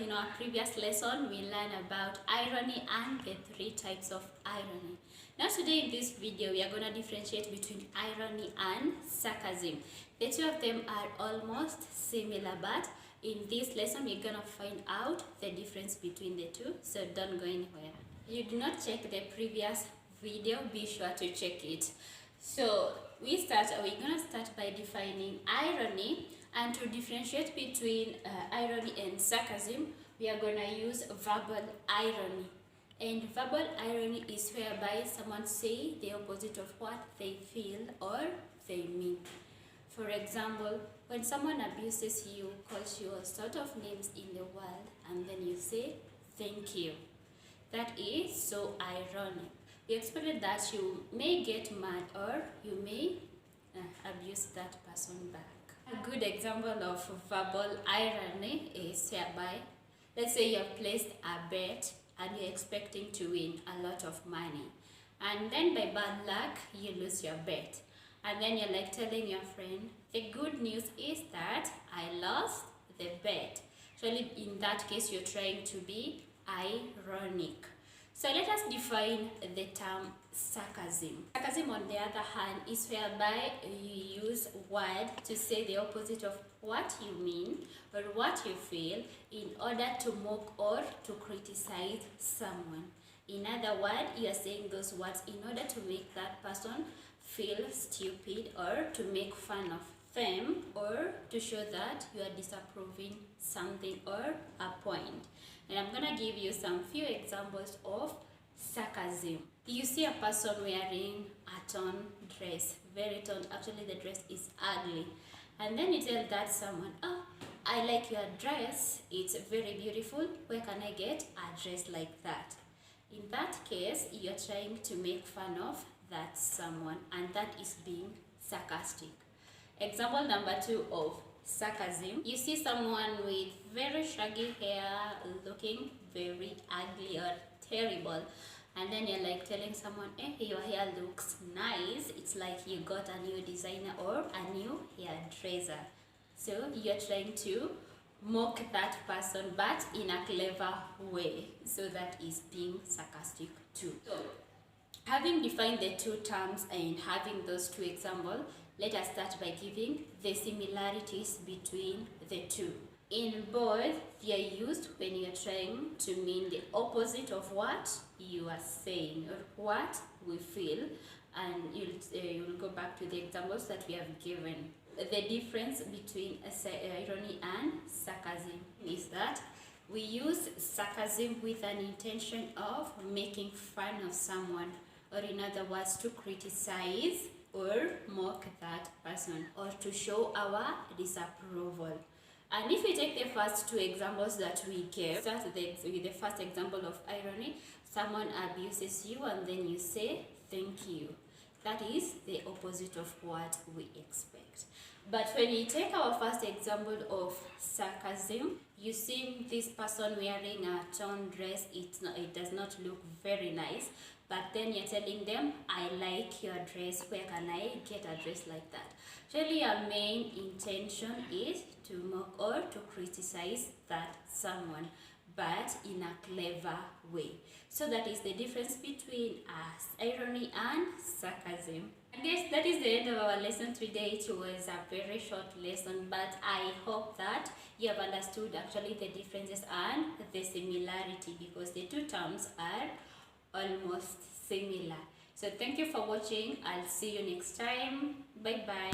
in our previous lesson, we learned about irony and the 3 types of irony. Now today in this video, we are going to differentiate between irony and sarcasm. The two of them are almost similar, but in this lesson, we're going to find out the difference between the two, so don't go anywhere. You do not check the previous video, be sure to check it. So we're going to start by defining irony. And to differentiate between irony and sarcasm, we are going to use verbal irony. And verbal irony is whereby someone say the opposite of what they feel or they mean. For example, when someone abuses you, calls you all sort of names in the world, and then you say, thank you. That is so ironic. We expected that you may get mad or you may abuse that person back. A good example of verbal irony is whereby, let's say you have placed a bet and you're expecting to win a lot of money. And then by bad luck, you lose your bet. And then you're like telling your friend, the good news is that I lost the bet. Actually, in that case, you're trying to be ironic. So let us define the term sarcasm. Sarcasm, on the other hand, is whereby you use word to say the opposite of what you mean or what you feel in order to mock or to criticize someone. In other words, you are saying those words in order to make that person feel stupid or to make fun of them or to show that you are disapproving something or a point. And I'm gonna give you some few examples of sarcasm. You see a person wearing a torn dress, very torn. Actually, the dress is ugly, and then you tell that someone, "Oh, I like your dress. It's very beautiful. Where can I get a dress like that?" In that case, you're trying to make fun of that someone, and that is being sarcastic. Example number 2 of sarcasm. You see someone with very shaggy hair looking very ugly or terrible, and then you're like telling someone, your hair looks nice, it's like you got a new designer or a new hairdresser. So you're trying to mock that person, but in a clever way. So that is being sarcastic too. So having defined the two terms and having those two examples, let us start by giving the similarities between the two. In both, they are used when you are trying to mean the opposite of what you are saying or what we feel. And you'll go back to the examples that we have given. The difference between irony and sarcasm is that we use sarcasm with an intention of making fun of someone, or in other words, to criticize or mock that person or to show our disapproval. And if we take the first two examples that we gave, start with the first example of irony. Someone abuses you and then you say thank you. That is the opposite of what we expect. But when you take our first example of sarcasm, you see this person wearing a torn dress, it does not look very nice, but then you're telling them, I like your dress, where can I get a dress like that? Actually, our main intention is to mock or to criticize that someone, but in a clever way. So that is the difference between irony and sarcasm. I guess that is the end of our lesson today. It was a very short lesson, but I hope that you have understood actually the differences and the similarity, because the two terms are almost similar. So thank you for watching. I'll see you next time. Bye bye.